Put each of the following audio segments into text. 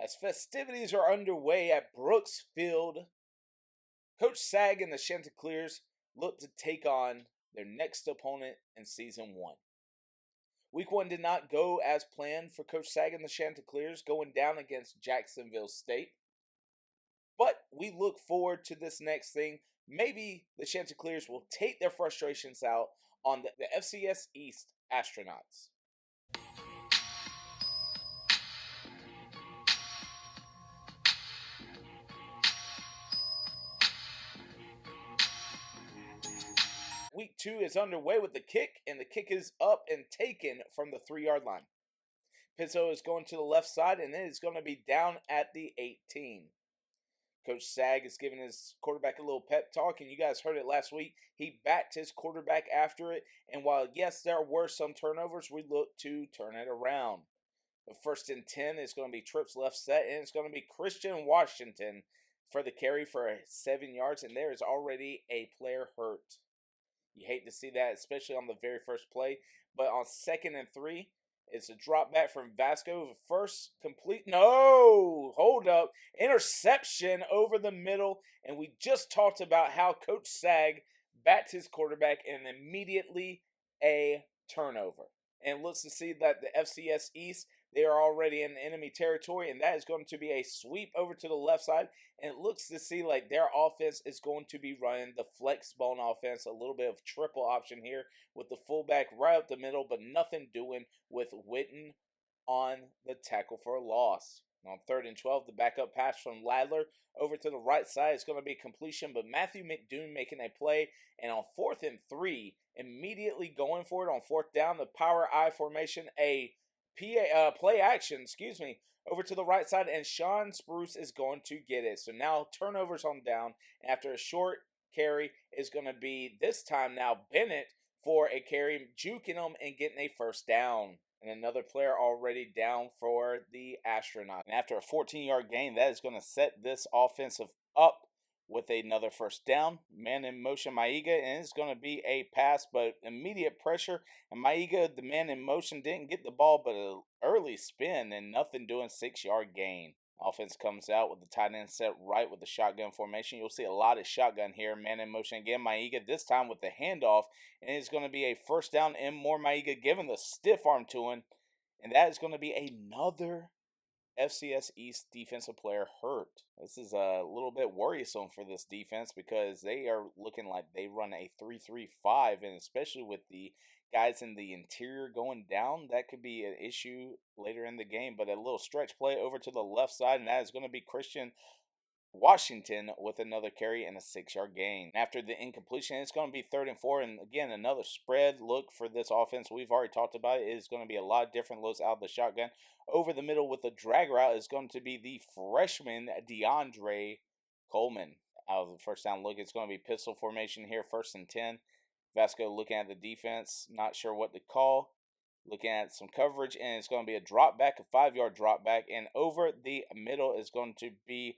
As festivities are underway at Brooks Field, Coach Sag and the Chanticleers look to take on their next opponent in Season 1. Week 1 did not go as planned for Coach Sag and the Chanticleers, going down against Jacksonville State. But we look forward to this next thing. Maybe the Chanticleers will take their frustrations out on the FCS East Astronauts. Week 2 is underway with the kick, and the kick is up and taken from the 3-yard line. Pizzo is going to the left side, and it is going to be down at the 18. Coach Sag is giving his quarterback a little pep talk, and you guys heard it last week. He backed his quarterback after it, and while, yes, there were some turnovers, we look to turn it around. The 1st and 10 is going to be trips left set, and it's going to be Christian Washington for the carry for 7 yards, and there is already a player hurt. You hate to see that, especially on the very first play. But on 2nd and 3, it's a drop back from Vasco. First complete. No! Hold up. Interception over the middle. And we just talked about how Coach Sag backed his quarterback and immediately a turnover. And looks to see that the FCS East, they are already in enemy territory, and that is going to be a sweep over to the left side. And it looks to see like their offense is going to be running the flex bone offense, a little bit of triple option here with the fullback right up the middle, but nothing doing with Witten on the tackle for a loss. On 3rd and 12, the backup pass from Ladler over to the right side is going to be completion, but Matthew McDoon making a play. And on 4th and 3, immediately going for it on 4th down, the power I formation, a play action, over to the right side, and Sean Spruce is going to get it. So now turnovers on down. After a short carry is going to be, this time now, Bennett for a carry, juking them and getting a 1st down. And another player already down for the Astronaut. And after a 14-yard gain, that is going to set this offensive up with another 1st down. Man in motion, Maiga, and it's going to be a pass, but immediate pressure. And Maiga, the man in motion, didn't get the ball, but an early spin and nothing doing. 6-yard gain. Offense comes out with the tight end set right with the shotgun formation. You'll see a lot of shotgun here. Man in motion again, Maiga, this time with the handoff. And it's going to be a 1st down and more. Maiga giving the stiff arm to him. And that is going to be another FCS East defensive player hurt. This is a little bit worrisome for this defense because they are looking like they run a 3-3-5, and especially with the guys in the interior going down, that could be an issue later in the game. But a little stretch play over to the left side, and that is going to be Christian Washington with another carry and a 6-yard gain. After the incompletion, it's going to be 3rd and 4, and again, another spread look for this offense. We've already talked about it. It is going to be a lot of different looks out of the shotgun. Over the middle with the drag route is going to be the freshman DeAndre Coleman. Out of the 1st down look, it's going to be pistol formation here, 1st and 10. Vasco looking at the defense, not sure what to call. Looking at some coverage, and it's going to be a drop back, a 5-yard drop back, and over the middle is going to be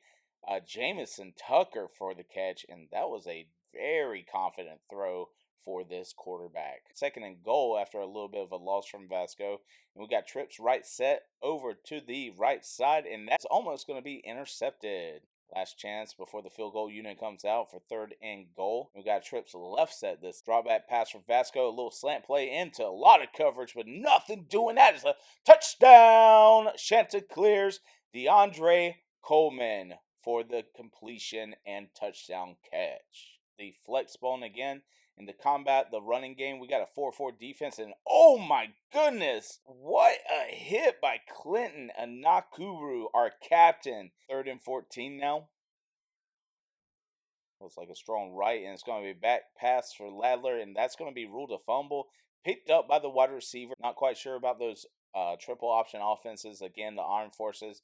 Jamison Tucker for the catch, and that was a very confident throw for this quarterback. 2nd and goal after a little bit of a loss from Vasco. And we got trips right set over to the right side, and that's almost going to be intercepted. Last chance before the field goal unit comes out for 3rd and goal. We got trips left set. This drawback pass from Vasco, a little slant play into a lot of coverage, but nothing doing that. It's a touchdown. Chanticleers, DeAndre Coleman for the completion and touchdown catch. The flex bone again in the combat, the running game. We got a 4-4 defense, and oh my goodness, what a hit by Clinton Anakuru, our captain. 3rd and 14 now. Looks like a strong right, and it's going to be back pass for Ladler, and that's going to be ruled a fumble. Picked up by the wide receiver. Not quite sure about those triple option offenses. Again, the Armed Forces,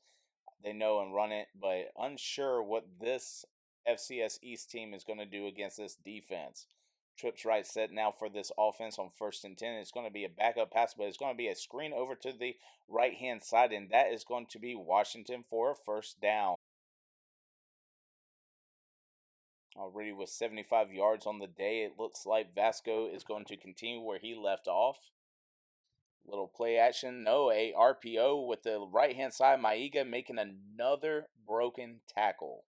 they know and run it, but unsure what this FCS East team is going to do against this defense. Trips right set now for this offense on 1st and 10. It's going to be a backup pass, but it's going to be a screen over to the right-hand side, and that is going to be Washington for a 1st down. Already with 75 yards on the day, it looks like Vasco is going to continue where he left off. Little play action. No, a RPO with the right-hand side. Maiga making another broken tackle.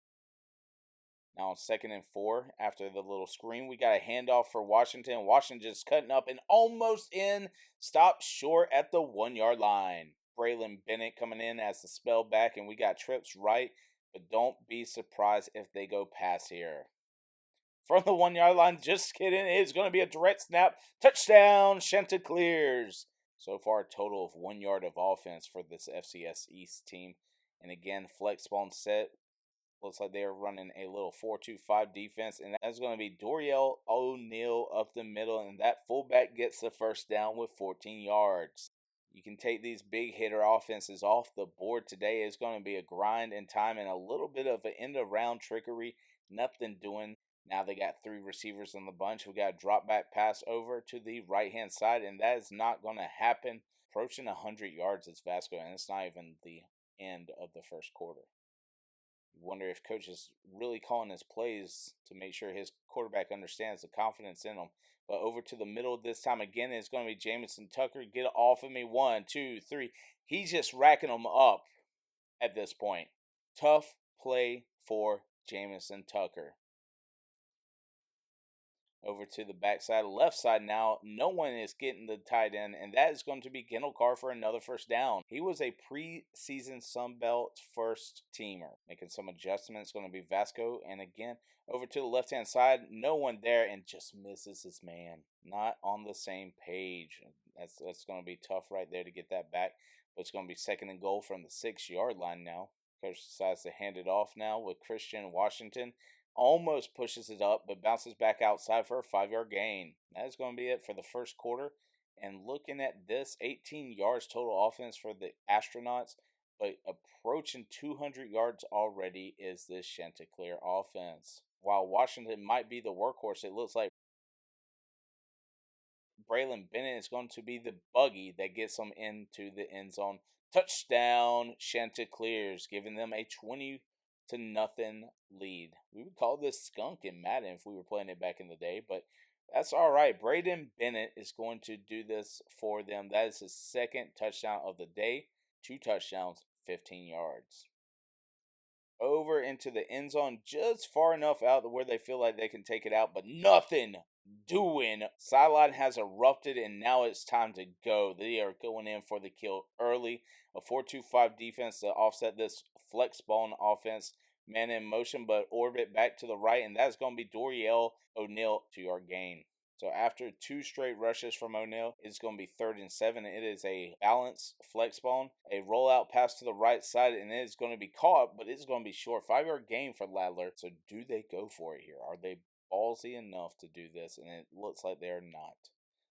Now on 2nd and 4, after the little screen, we got a handoff for Washington. Washington just cutting up and almost in. Stopped short at the 1-yard line. Braylon Bennett coming in as the spell back, and we got trips right. But don't be surprised if they go pass here. From the 1-yard line, just kidding. It's going to be a direct snap. Touchdown, Chanticleers. So far, a total of 1 yard of offense for this FCS East team. And again, flex spawn set. Looks like they're running a little 4-2-5 defense. And that's going to be Doriel O'Neal up the middle. And that fullback gets the first down with 14 yards. You can take these big hitter offenses off the board today. It's going to be a grind in time and a little bit of an end-around trickery. Nothing doing. Now they got 3 receivers in the bunch. We got a drop back pass over to the right-hand side, and that is not going to happen. Approaching 100 yards is Vasco, and it's not even the end of the first quarter. You wonder if coach is really calling his plays to make sure his quarterback understands the confidence in him. But over to the middle this time again, it's going to be Jamison Tucker. Get it off of me. 1, 2, 3. He's just racking them up at this point. Tough play for Jamison Tucker. Over to the backside, left side now. No one is getting the tight end, and that is going to be Kendall Carr for another first down. He was a preseason Sunbelt first teamer. Making some adjustments, going to be Vasco. And again, over to the left-hand side, no one there, and just misses his man. Not on the same page. That's going to be tough right there to get that back. But it's going to be 2nd and goal from the 6-yard line now. Coach decides to hand it off now with Christian Washington. Almost pushes it up, but bounces back outside for a 5-yard gain. That is going to be it for the first quarter. And looking at this, 18 yards total offense for the Astronauts, but approaching 200 yards already is this Chanticleer offense. While Washington might be the workhorse, it looks like Braylon Bennett is going to be the buggy that gets them into the end zone. Touchdown, Chanticleers, giving them a 20-0 lead. We would call this skunk in Madden if we were playing it back in the day, but that's all right. Braylon Bennett is going to do this for them. That is his 2nd touchdown of the day. 2 touchdowns, 15 yards. Over into the end zone, just far enough out to where they feel like they can take it out, but nothing doing. Sideline has erupted, and now it's time to go. They are going in for the kill early. A 4-2-5 defense to offset this flex ball offense. Man in motion, but orbit back to the right, and that's going to be Doriel O'Neal to your gain. So after 2 straight rushes from O'Neal, it's going to be 3rd and 7. It is a balanced flex ball, a rollout pass to the right side, and it is going to be caught, but it's going to be short. 5-yard gain for Ladler. So do they go for it here? Are they ballsy enough to do this? And it looks like they're not.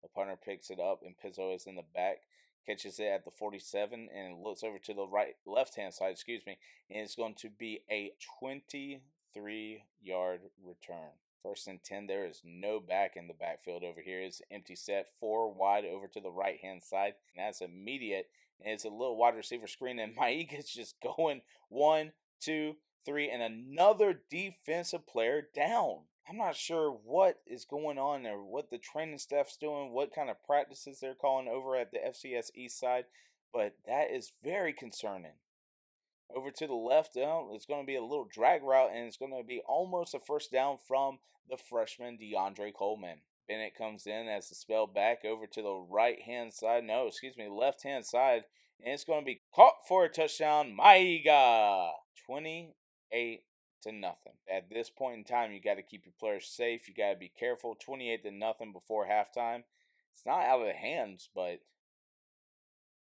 The punter picks it up, and Pizzo is in the back. Catches it at the 47 and looks over to the left-hand side, and it's going to be a 23-yard return. 1st and 10, there is no back in the backfield over here. It's an empty set, 4 wide over to the right-hand side, and that's immediate. And it's a little wide receiver screen, and Maiga's just going 1, 2, 3, and another defensive player down. I'm not sure what is going on or what the training staff's doing, what kind of practices they're calling over at the FCS East side, but that is very concerning. Over to the left, it's going to be a little drag route, and it's going to be almost a first down from the freshman DeAndre Coleman. Bennett comes in as the spell back over to the left-hand side, and it's going to be caught for a touchdown. Maiga, 28-0. At this point in time, you got to keep your players safe. You got to be careful. 28-0 before halftime. It's not out of the hands, but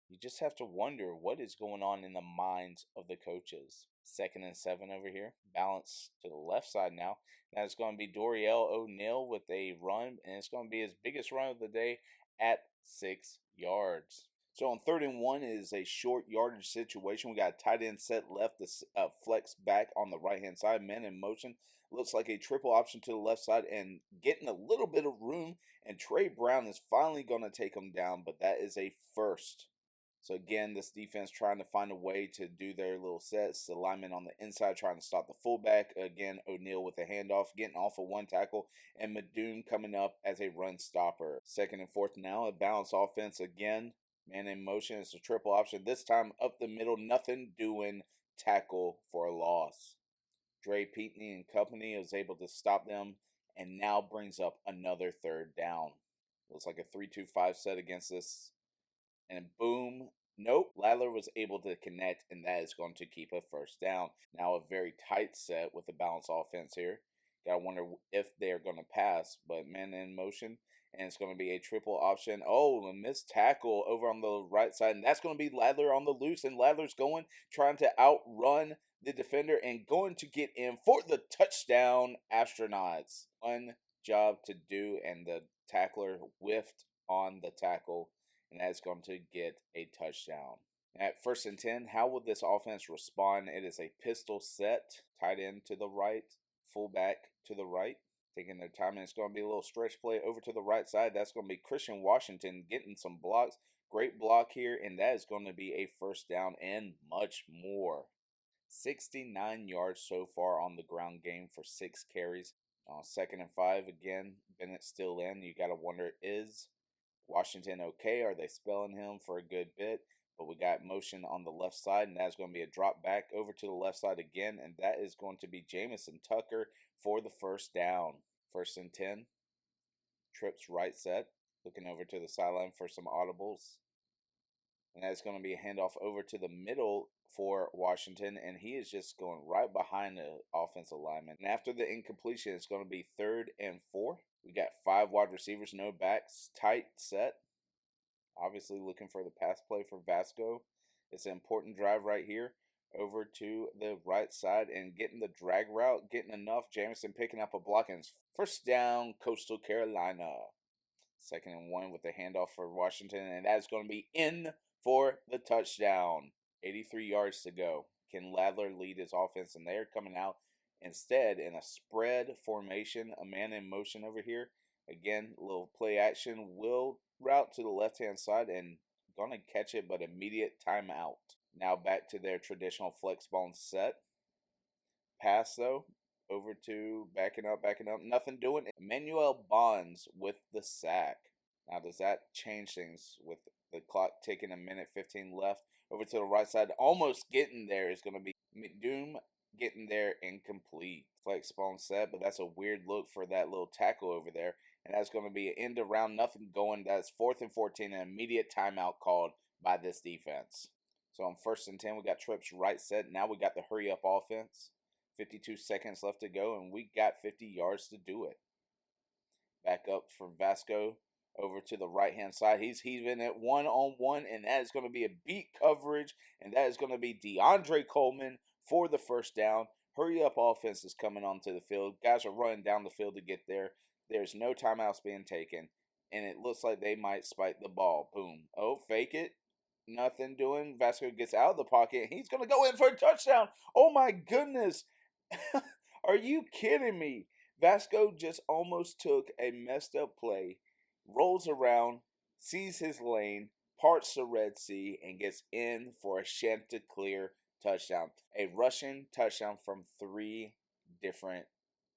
you just have to wonder what is going on in the minds of the coaches. 2nd and 7 over here. Balance to the left side now. That's going to be Doriel O'Neal with a run, and it's going to be his biggest run of the day at 6 yards. So on 3rd and 1, it is a short yardage situation. We got a tight end set left, the flex back on the right-hand side, man in motion. Looks like a triple option to the left side and getting a little bit of room, and Trey Brown is finally going to take him down, but that is a first. So again, this defense trying to find a way to do their little sets. The lineman on the inside trying to stop the fullback. Again, O'Neal with a handoff, getting off of 1 tackle. And Madoon coming up as a run stopper. 2nd and 4 now, a balanced offense again. Man in motion. It's a triple option. This time up the middle. Nothing doing. Tackle for a loss. Dre Peatney and company was able to stop them and now brings up another third down. Looks like a 3-2-5 set against this. And boom. Nope. Ladler was able to connect, and that is going to keep a first down. Now a very tight set with the balanced offense here. Gotta wonder if they're going to pass, but man in motion, and it's going to be a triple option. Oh, a missed tackle over on the right side, and that's going to be Ladler on the loose, and Ladler's trying to outrun the defender and going to get in for the touchdown. Astronauts. One job to do, and the tackler whiffed on the tackle, and that's going to get a touchdown. At 1st and 10, how will this offense respond? It is a pistol set, tight end to the right, fullback to the right, taking their time, and it's going to be a little stretch play over to the right side. That's going to be Christian Washington getting some blocks. Great block here, and that is going to be a first down and much more. 69 yards so far on the ground game for 6 carries. 2nd and 5, again, Bennett still in. You got to wonder, is Washington okay? Are they spelling him for a good bit? But we got motion on the left side, and that's going to be a drop back over to the left side again, and that is going to be Jamison Tucker for the first down. 1st and 10. Trips right set. Looking over to the sideline for some audibles. And that's going to be a handoff over to the middle for Washington, and he is just going right behind the offensive lineman. And after the incompletion, it's going to be 3rd and 4. We got 5 wide receivers, no backs, tight set. Obviously looking for the pass play for Vasco. It's an important drive right here over to the right side and getting the drag route, getting enough. Jamison picking up a block, and it's first down, Coastal Carolina. 2nd and 1 with the handoff for Washington, and that's going to be in for the touchdown. 83 yards to go. Can Ladler lead his offense? And they're coming out instead in a spread formation, a man in motion over here. Again, a little play action. Will route to the left-hand side and going to catch it, but immediate timeout. Now back to their traditional flex bone set. Pass, though, over to backing up, nothing doing. Emmanuel Bonds with the sack. Now, does that change things with the clock ticking, 1:15 left? Over to the right side, almost getting there is going to be McDoom getting there incomplete. Flex bone set, but that's a weird look for that little tackle over there. And that's going to be an end around, nothing going. That's 4th and 14, an immediate timeout called by this defense. So on 1st and 10, we got trips right set. Now we got the hurry up offense. 52 seconds left to go, and we got 50 yards to do it. Back up for Vasco over to the right-hand side. He's heaving it one-on-one, and that is going to be a beat coverage, and that is going to be DeAndre Coleman for the first down. Hurry up offense is coming onto the field. Guys are running down the field to get there. There's no timeouts being taken, and it looks like they might spike the ball. Boom. Oh, fake it. Nothing doing. Vasco gets out of the pocket, and he's going to go in for a touchdown. Oh, my goodness. Are you kidding me? Vasco just almost took a messed up play, rolls around, sees his lane, parts the Red Sea, and gets in for a Chanticleer touchdown. A rushing touchdown from 3 different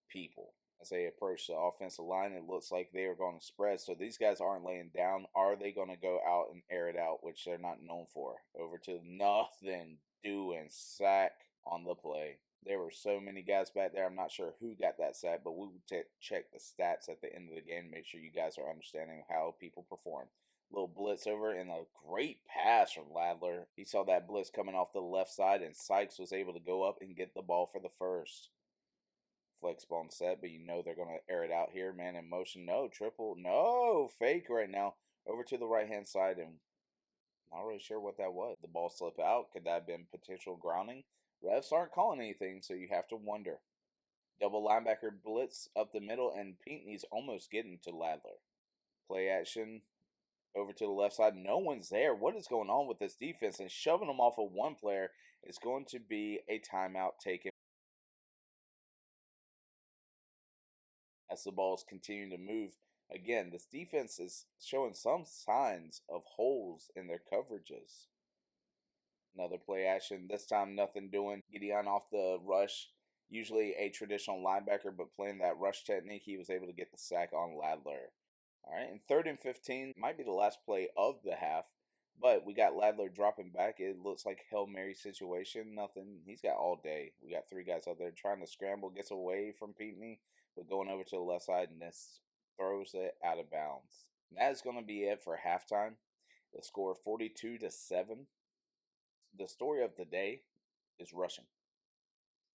people. As they approach the offensive line, it looks like they are going to spread. So these guys aren't laying down. Are they going to go out and air it out, which they're not known for? Over to nothing doing, sack on the play. There were so many guys back there. I'm not sure who got that sack, but we will check the stats at the end of the game. Make sure you guys are understanding how people perform. Little blitz over and a great pass from Ladler. He saw that blitz coming off the left side, and Sykes was able to go up and get the ball for the first. Flex bone set, but you know they're going to air it out here. Man in motion. No, triple. No, fake right now. Over to the right-hand side, and not really sure what that was. The ball slip out. Could that have been potential grounding? Refs aren't calling anything, so you have to wonder. Double linebacker blitz up the middle, and Pinckney's almost getting to Ladler. Play action over to the left side. No one's there. What is going on with this defense? And shoving them off of one player is going to be a timeout taken as the ball is continuing to move. Again, this defense is showing some signs of holes in their coverages. Another play action. This time, nothing doing. Gideon off the rush. Usually a traditional linebacker, but playing that rush technique, he was able to get the sack on Ladler. All right, and 3rd and 15 might be the last play of the half. But we got Ladler dropping back. It looks like Hail Mary situation. Nothing. He's got all day. We got three guys out there trying to scramble, gets away from Peatney, but going over to the left side and this throws it out of bounds. And that is going to be it for halftime. The score 42-7. The story of the day is rushing.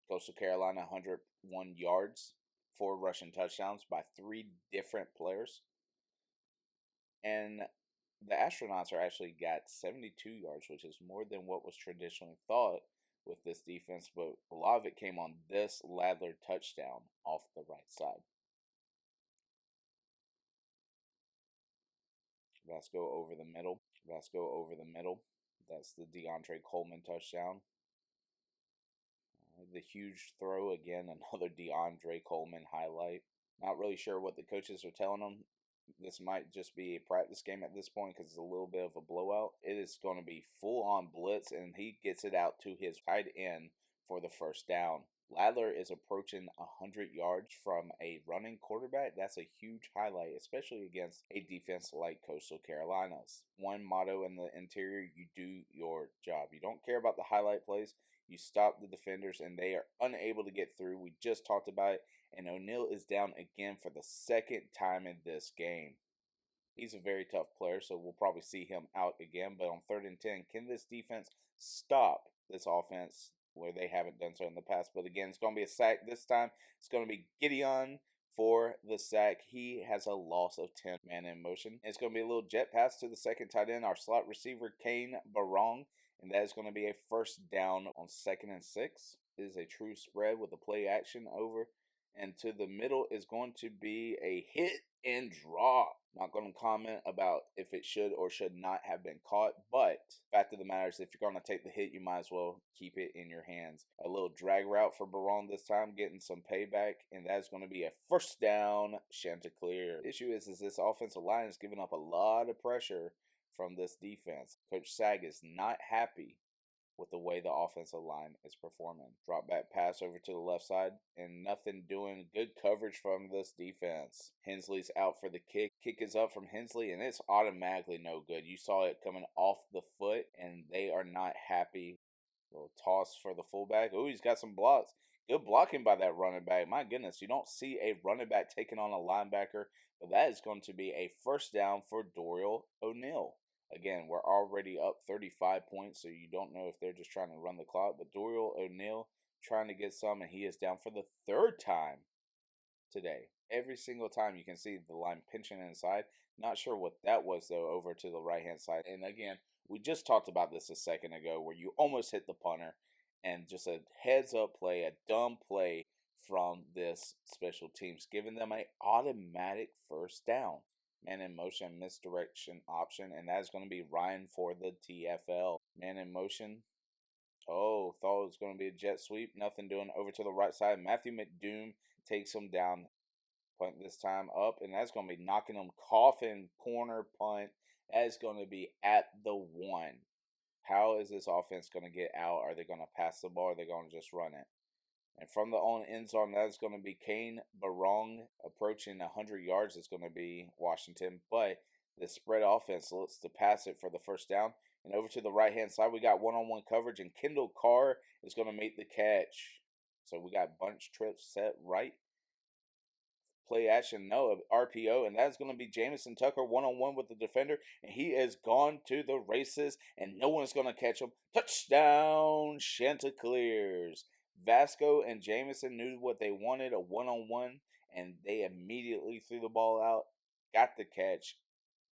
Coastal Carolina 101 yards, 4 rushing touchdowns by 3 different players. And the Astronauts are actually got 72 yards, which is more than what was traditionally thought with this defense, but a lot of it came on this Ladler touchdown off the right side. Vasco over the middle. Vasco over the middle. That's the DeAndre Coleman touchdown. The huge throw, again, another DeAndre Coleman highlight. Not really sure what the coaches are telling them. This might just be a practice game at this point because it's a little bit of a blowout. It is going to be full-on blitz, and he gets it out to his tight end for the first down. Ladler is approaching 100 yards from a running quarterback. That's a huge highlight, especially against a defense like Coastal Carolina's. One motto in the interior: you do your job. You don't care about the highlight plays. You stop the defenders, and they are unable to get through. We just talked about it, and O'Neal is down again for the second time in this game. He's a very tough player, so we'll probably see him out again. But on 3rd and 10, can this defense stop this offense where they haven't done so in the past? But again, it's going to be a sack this time. It's going to be Gideon for the sack. He has a loss of 10 man in motion. It's going to be a little jet pass to the second tight end, our slot receiver, Kane Barong. And that is going to be a first down on 2nd and 6. It is a true spread with a play action over. And to the middle is going to be a hit and drop. Not going to comment about if it should or should not have been caught. But fact of the matter is, if you're going to take the hit, you might as well keep it in your hands. A little drag route for Barone this time, getting some payback. And that's going to be a first down, Chanticleer. The issue is this offensive line is giving up a lot of pressure from this defense. Coach Sag is not happy with the way the offensive line is performing. Drop back pass over to the left side, and nothing doing. Good coverage from this defense. Hensley's out for the kick. Kick is up from Hensley, and it's automatically no good. You saw it coming off the foot, and they are not happy. Little toss for the fullback. Oh, he's got some blocks. Good blocking by that running back. My goodness, you don't see a running back taking on a linebacker, but that is going to be a first down for Dorial O'Neal. Again, we're already up 35 points, so you don't know if they're just trying to run the clock. But Dorial O'Neal trying to get some, and he is down for the 3rd time today. Every single time you can see the line pinching inside. Not sure what that was, though, over to the right-hand side. And again, we just talked about this a second ago where you almost hit the punter, and just a heads-up play, a dumb play from this special teams, giving them an automatic first down. Man in motion, misdirection option, and that is going to be Ryan for the TFL. Man in motion. Oh, thought it was going to be a jet sweep. Nothing doing. Over to the right side. Matthew McDoom takes him down. Punt this time up, and that's going to be knocking him coffin corner punt. That is going to be at the 1. How is this offense going to get out? Are they going to pass the ball, or are they going to just run it? And from the own end zone, that is going to be Kane Barong approaching 100 yards. It's going to be Washington. But the spread offense looks to pass it for the first down. And over to the right-hand side, we got one-on-one coverage. And Kendall Carr is going to make the catch. So we got bunch trips set right. Play action, no, RPO. And that's going to be Jamison Tucker one-on-one with the defender. And he is gone to the races. And no one's going to catch him. Touchdown, Chanticleers. Vasco and Jamison knew what they wanted, a one-on-one, and they immediately threw the ball out, got the catch,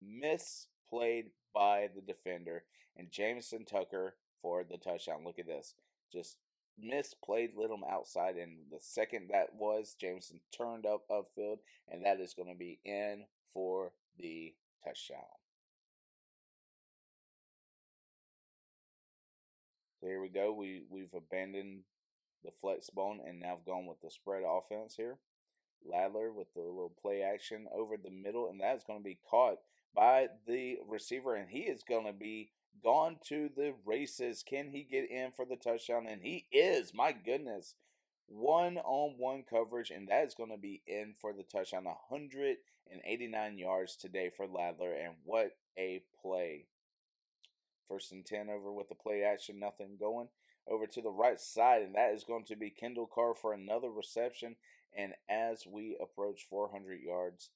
misplayed by the defender, and Jamison Tucker for the touchdown. Look at this. Just misplayed, lit him outside, and the second that was, Jamison turned up upfield, and that is going to be in for the touchdown. So here we go. We've abandoned the flex bone and now gone with the spread offense here. Ladler with the little play action over the middle, and that's going to be caught by the receiver, and he is going to be gone to the races. Can he get in for the touchdown? And he is. My goodness. One-on-one coverage, and that is going to be in for the touchdown. 189 yards today for Ladler, and what a play. First and 10 over with the play action, nothing going. Over to the right side, and that is going to be Kendall Carr for another reception. And as we approach 400 yards,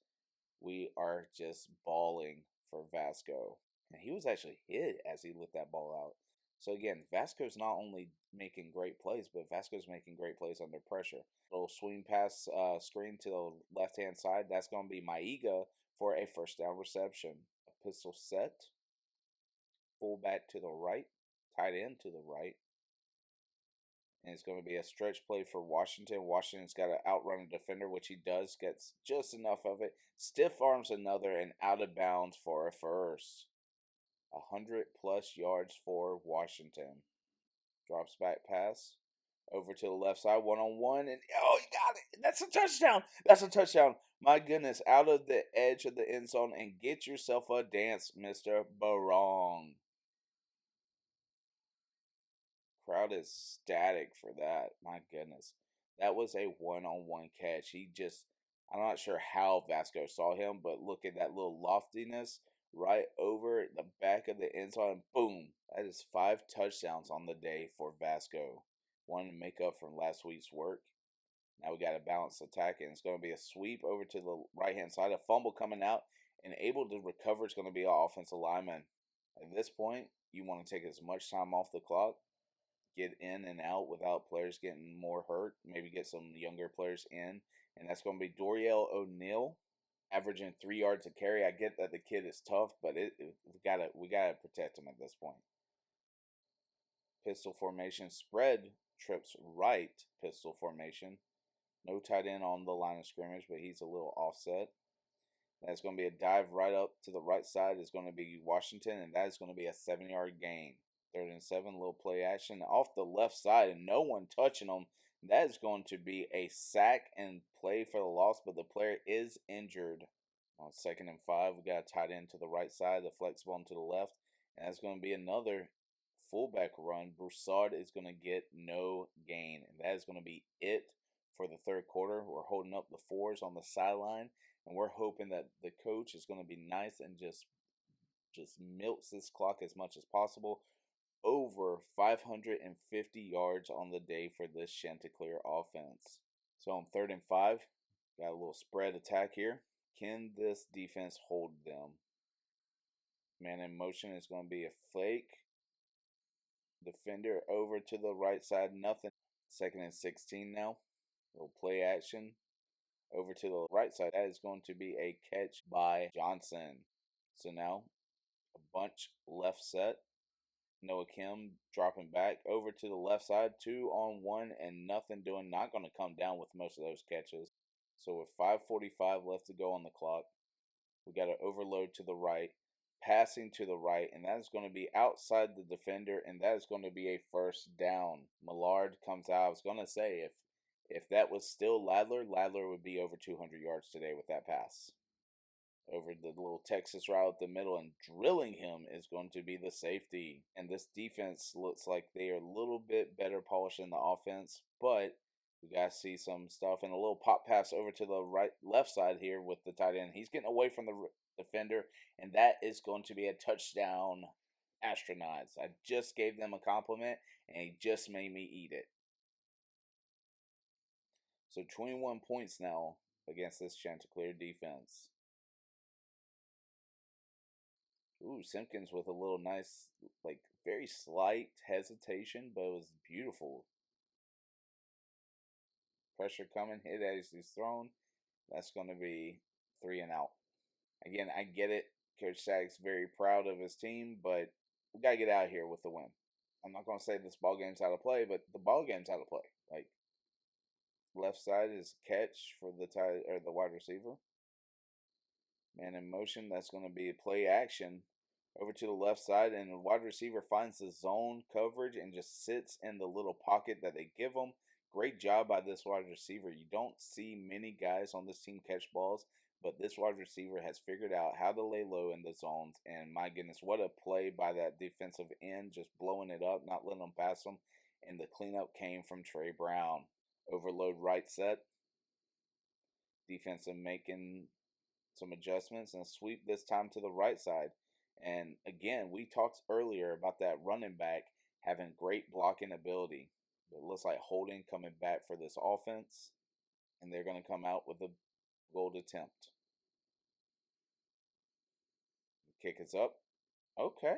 we are just balling for Vasco. And he was actually hit as he lit that ball out. So again, Vasco's not only making great plays, but Vasco's making great plays under pressure. Little swing pass screen to the left-hand side. That's going to be Maiga for a first down reception. A pistol set. Fullback to the right. Tight end to the right. And it's going to be a stretch play for Washington. Washington's got to outrun a defender, which he does, gets just enough of it. Stiff arms another and out of bounds for a first. 100+ yards for Washington. Drops back pass. Over to the left side, one-on-one, and oh, he got it. That's a touchdown. That's a touchdown. My goodness, out of the edge of the end zone, and get yourself a dance, Mr. Barong. Crowd is static for that. My goodness. That was a one-on-one catch. I'm not sure how Vasco saw him, but look at that little loftiness right over the back of the end zone. Boom. That is 5 touchdowns on the day for Vasco. One to make up from last week's work. Now we got a balanced attack, and it's going to be a sweep over to the right-hand side. A fumble coming out, and able to recover is going to be our offensive lineman. At this point, you want to take as much time off the clock, get in and out without players getting more hurt. Maybe get some younger players in, and that's going to be Doriel O'Neal, averaging 3 yards a carry. I get that the kid is tough, but we gotta protect him at this point. Pistol formation, spread trips right. Pistol formation. No tight end on the line of scrimmage, but he's a little offset. That's going to be a dive right up to the right side. Is going to be Washington, and that is going to be a 7-yard gain. 3rd and 7, little play action off the left side, and no one touching them. That is going to be a sack and play for the loss, but the player is injured. On 2nd and 5, we got a tight end to the right side, the flex bone to the left, and that's going to be another fullback run. Broussard is going to get no gain, and that is going to be it for the 3rd quarter. We're holding up the 4s on the sideline, and we're hoping that the coach is going to be nice and just milks this clock as much as possible. Over 550 yards on the day for this Chanticleer offense. So on 3rd and 5, got a little spread attack here. Can this defense hold them? Man in motion is going to be a fake. Defender over to the right side, nothing. 2nd and 16 now. Little play action. Over to the right side, that is going to be a catch by Johnson. So now, a bunch left set. Noah Kim dropping back over to the left side, 2-on-1 and nothing doing. Not going to come down with most of those catches. So with 5:45 left to go on the clock, we got to overload to the right, passing to the right, and that is going to be outside the defender, and that is going to be a first down. Millard comes out. I was going to say if that was still Ladler would be over 200 yards today with that pass. Over the little Texas route up the middle, and drilling him is going to be the safety. And this defense looks like they are a little bit better polished than the offense, but we got to see some stuff. And a little pop pass over to the left side here with the tight end. He's getting away from the defender, and that is going to be a touchdown. Astronauts. I just gave them a compliment, and he just made me eat it. So 21 points now against this Chanticleer defense. Ooh, Simpkins with a little nice, like, very slight hesitation, but it was beautiful. Pressure coming, hit as he's thrown. That's going to be 3 and out. Again, I get it. Coach Sagg's very proud of his team, but we got to get out of here with the win. I'm not going to say this ball game's out of play, but the ball game's out of play. Like, left side is catch for the wide receiver. Man in motion, that's going to be a play action over to the left side, and the wide receiver finds the zone coverage and just sits in the little pocket that they give him. Great job by this wide receiver. You don't see many guys on this team catch balls, but this wide receiver has figured out how to lay low in the zones, and my goodness, what a play by that defensive end, just blowing it up, not letting them pass them, and the cleanup came from Trey Brown. Overload right set. Defensive making some adjustments and sweep this time to the right side. And again, we talked earlier about that running back having great blocking ability. It looks like Holding coming back for this offense, and they're going to come out with a goal attempt. The kick is up. Okay.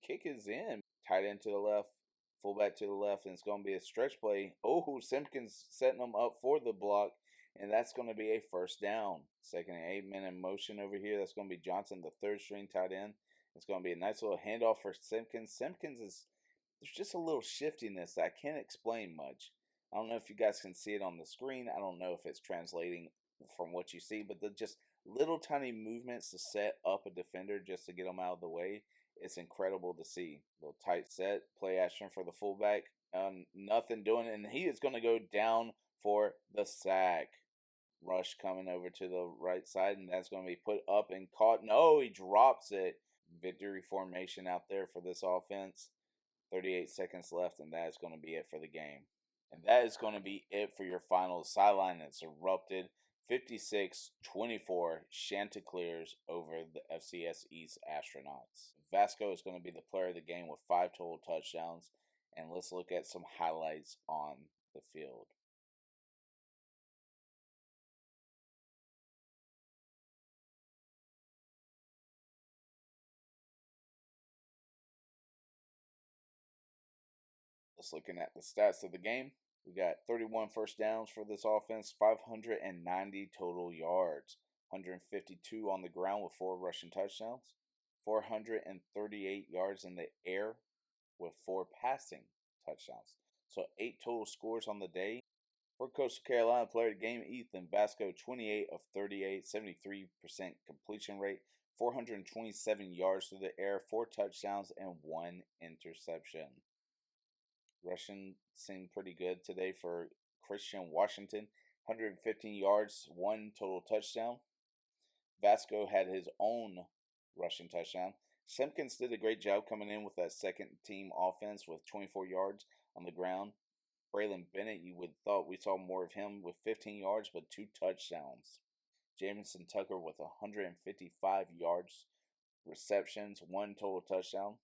Kick is in. Tight end to the left, fullback to the left, and it's going to be a stretch play. Oh, Simpkins setting them up for the block, and that's going to be a first down. Second and 8 men in motion over here. That's going to be Johnson, the third string tight end. It's going to be a nice little handoff for Simpkins. There's just a little shiftiness that I can't explain much. I don't know if you guys can see it on the screen. I don't know if it's translating from what you see, but the just little tiny movements to set up a defender just to get them out of the way. It's incredible to see. Little tight set, play action for the fullback. Nothing doing, and he is going to go down for the sack. Rush coming over to the right side, and that's going to be put up and caught. No, he drops it. Victory formation out there for this offense. 38 seconds left, and that is going to be it for the game. And that is going to be it for your final sideline that's erupted. 56-24 Chanticleers over the FCS East Astronauts. Vasco is going to be the player of the game with 5 total touchdowns. And let's look at some highlights on the field. Let's looking at the stats of the game. We got 31 first downs for this offense, 590 total yards, 152 on the ground with 4 rushing touchdowns, 438 yards in the air with 4 passing touchdowns. So 8 total scores on the day. For Coastal Carolina player of the game, Ethan Vasco, 28 of 38, 73% completion rate, 427 yards through the air, 4 touchdowns, and 1 interception. Rushing seemed pretty good today for Christian Washington. 115 yards, 1 total touchdown. Vasco had his own rushing touchdown. Simpkins did a great job coming in with that second team offense with 24 yards on the ground. Braylon Bennett, you would thought we saw more of him with 15 yards but 2 touchdowns. Jamison Tucker with 155 yards, receptions, 1 total touchdown.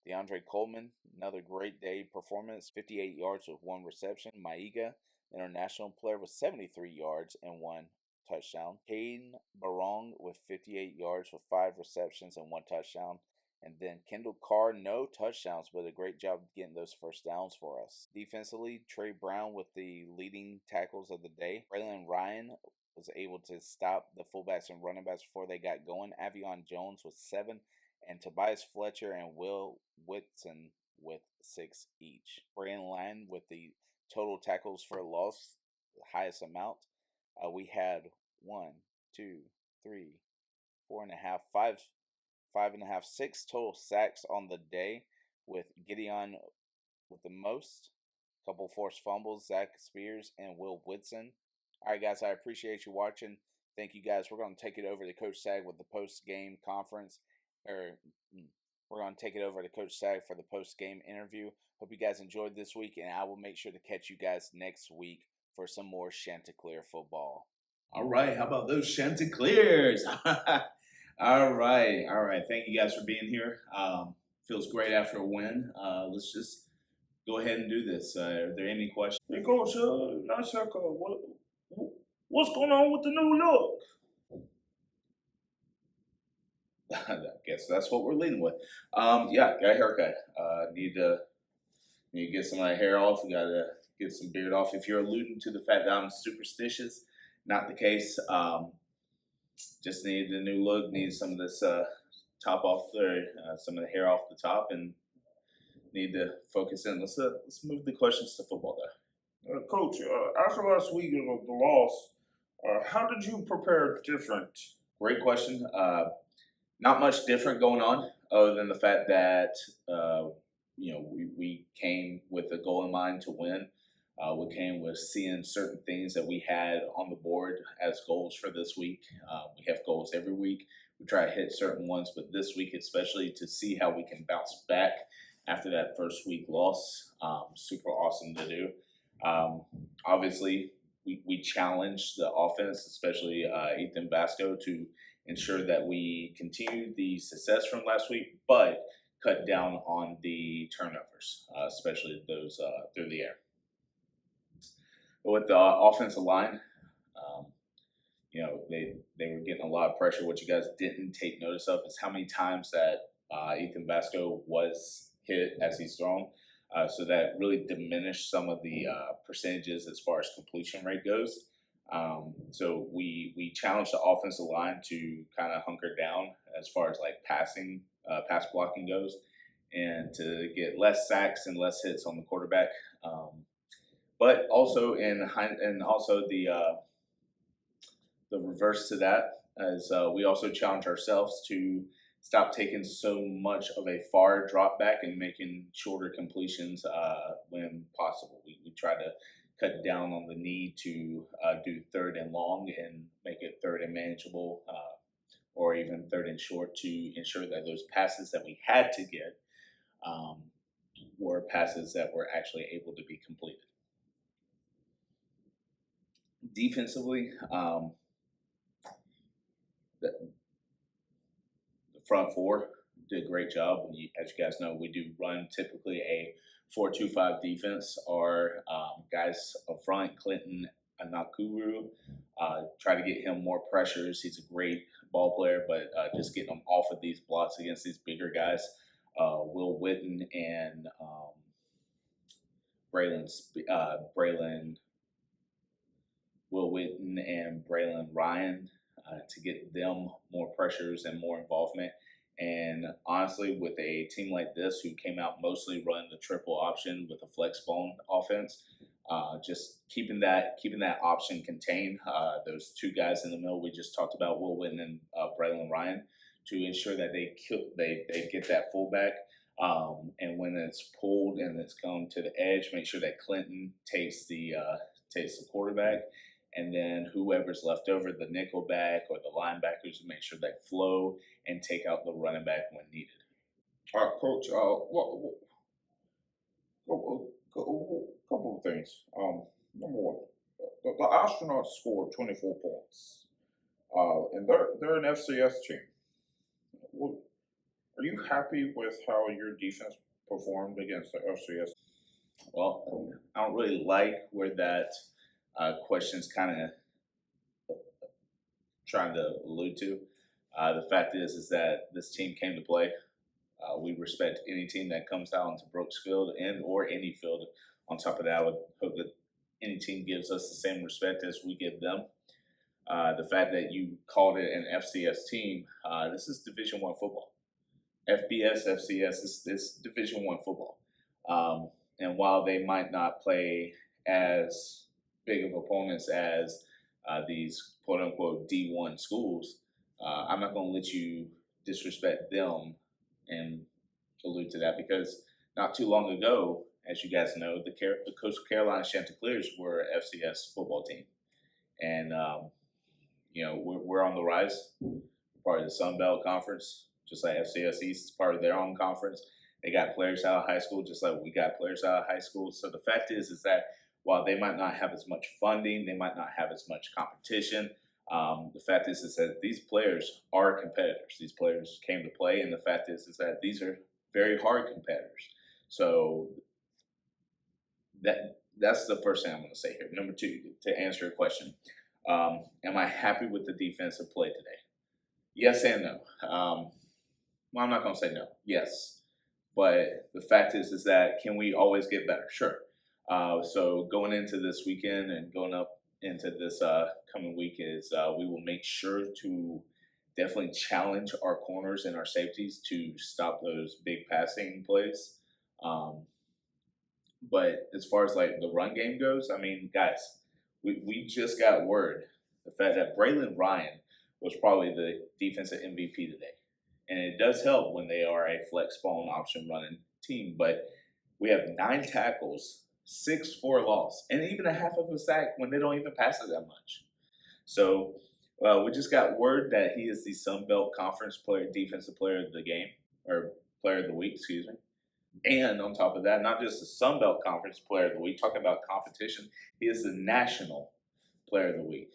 DeAndre Coleman, another great day performance, 58 yards with 1 reception. Maiga, international player, with 73 yards and 1 touchdown. Hayden Barong with 58 yards with 5 receptions and 1 touchdown. And then Kendall Carr, no touchdowns, but a great job getting those first downs for us. Defensively, Trey Brown with the leading tackles of the day. Braylon Ryan was able to stop the fullbacks and running backs before they got going. Avion Jones with 7, and Tobias Fletcher and Will Whitson with 6 each. Brandon Lyon with the total tackles for a loss, the highest amount. We had 1, 2, 3, 4.5, 5.5, 6 total sacks on the day, with Gideon with the most. A couple forced fumbles, Zach Spears and Will Whitson. All right, guys, I appreciate you watching. Thank you, guys. We're going to take it over to Coach Sag with the post-game conference. We're going to take it over to Coach Sag for the post-game interview. Hope you guys enjoyed this week, and I will make sure to catch you guys next week for some more Chanticleer football. All right, how about those Chanticleers? All right. Thank you guys for being here. Feels great after a win. Let's just go ahead and do this. Are there any questions? Hey, Coach, what's going on with the new look? I guess that's what we're leading with. Yeah, got a haircut. Need to get some of that hair off. We got to get some beard off. If you're alluding to the fact that I'm superstitious, not the case. Just need a new look. Need some of this top off there, some of the hair off the top, and need to focus in. Let's move the questions to football there. Coach, after last week of the loss, how did you prepare different? Great question. Not much different going on other than the fact that we came with a goal in mind to win. We came with seeing certain things that we had on the board as goals for this week. We have goals every week. We try to hit certain ones, but this week especially to see how we can bounce back after that first week loss. Super awesome to do. Obviously, we challenged the offense, especially Ethan Vasco, to ensure that we continue the success from last week, but cut down on the turnovers, especially those through the air. But with the offensive line, um, they were getting a lot of pressure. What you guys didn't take notice of is how many times that Ethan Vasco was hit as he's thrown. So that really diminished some of the percentages as far as completion rate goes. So we challenged the offensive line to kind of hunker down as far as like pass blocking goes, and to get less sacks and less hits on the quarterback. But also and also the reverse to that is we also challenge ourselves to stop taking so much of a far drop back and making shorter completions when possible. We try to cut down on the need to do third and long and make it third and manageable, or even third and short, to ensure that those passes that we had to get were passes that were actually able to be completed. Defensively, the front four did a great job. As you guys know, we do run typically a 4-2-5 defense. Our guys up front, Clinton Anakuru, try to get him more pressures. He's a great ball player, but just getting him off of these blocks against these bigger guys. Will Witten and Will Witten and Braylon Ryan to get them more pressures and more involvement. And honestly, with a team like this who came out mostly running the triple option with a flex bone offense, just keeping that option contained. Those two guys in the middle we just talked about, Will Witten and Braylon Ryan, to ensure that they get that fullback. And when it's pulled and it's going to the edge, make sure that Clinton takes the quarterback. And then whoever's left over, the nickel back or the linebackers, make sure they flow and take out the running back when needed. All right, Coach. Couple of things. Number one, the astronauts scored 24 points, and they're an FCS team. Are you happy with how your defense performed against the FCS? Well, I don't really like where that question's kind of trying to allude to. The fact is that this team came to play. We respect any team that comes out into Brooks Field and or any field. On top of that, I would hope that any team gives us the same respect as we give them. The fact that you called it an FCS team, this is Division I football. FBS, FCS, this Division I football. And while they might not play as big of opponents as these quote-unquote D1 schools, I'm not going to let you disrespect them and allude to that, because not too long ago, as you guys know, the Coastal Carolina Chanticleers were an FCS football team. And, we're on the rise. We're part of the Sun Belt Conference, just like FCS East is part of their own conference. They got players out of high school, just like we got players out of high school. So the fact is that while they might not have as much funding, they might not have as much competition, the fact is that these players are competitors. These players came to play, and the fact is that these are very hard competitors. So that's the first thing I'm going to say here. Number two, to answer your question, am I happy with the defensive play today? Yes and no. Well, I'm not going to say no. Yes. But the fact is that can we always get better? Sure. So going into this weekend and going up into this coming week is we will make sure to definitely challenge our corners and our safeties to stop those big passing plays. But as far as like the run game goes, I mean, guys, we just got word the fact that Braylon Ryan was probably the defensive MVP today. And it does help when they are a flex bone option running team. But we have 9 tackles, 6 for loss, and even a half of a sack when they don't even pass it that much. So we just got word that he is the Sun Belt Conference defensive player of the game, or player of the week, excuse me. And on top of that, not just the Sun Belt Conference player of the week, talking about competition, he is the national player of the week.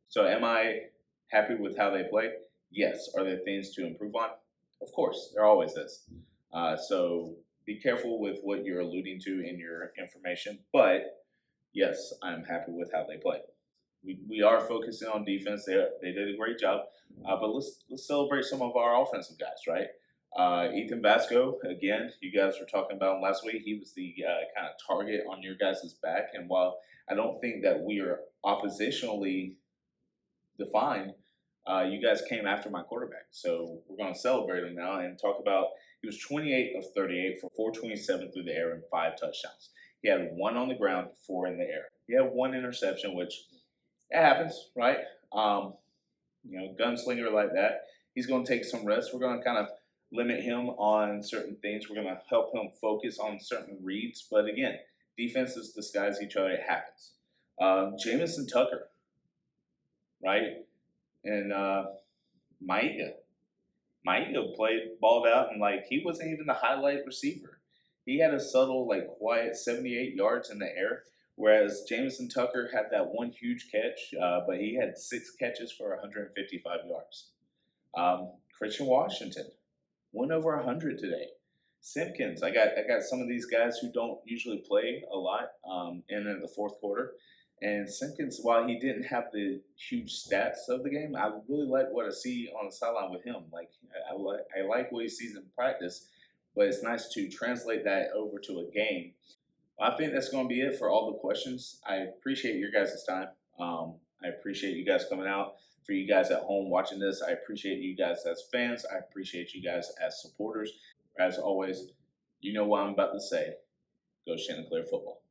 So am I Happy with how they play? Yes. Are there things to improve on? Of course, there always is. So be careful with what you're alluding to in your information. But yes, I'm happy with how they play. We are focusing on defense. They did a great job. But let's celebrate some of our offensive guys, right? Ethan Vasco, again, you guys were talking about him last week. He was the kind of target on your guys' back. And while I don't think that we are oppositionally defined, you guys came after my quarterback. So we're going to celebrate him now and talk about he was 28 of 38 for 427 through the air and 5 touchdowns. He had 1 on the ground, 4 in the air. He had 1 interception, which it happens, right? Gunslinger like that. He's going to take some rest. We're going to kind of limit him on certain things. We're going to help him focus on certain reads. But again, defenses disguise each other. It happens. Jamison Tucker, right? And Maiga balled out, and he wasn't even the highlight receiver. He had a subtle, quiet 78 yards in the air, whereas Jamison Tucker had that one huge catch, but he had 6 catches for 155 yards. Christian Washington went over 100 today. Simpkins, I got some of these guys who don't usually play a lot in the fourth quarter. And Simpkins, while he didn't have the huge stats of the game, I really like what I see on the sideline with him. I like what he sees in practice, but it's nice to translate that over to a game. I think that's going to be it for all the questions. I appreciate your guys' time. I appreciate you guys coming out. For you guys at home watching this, I appreciate you guys as fans. I appreciate you guys as supporters. As always, you know what I'm about to say. Go Chanticleer football.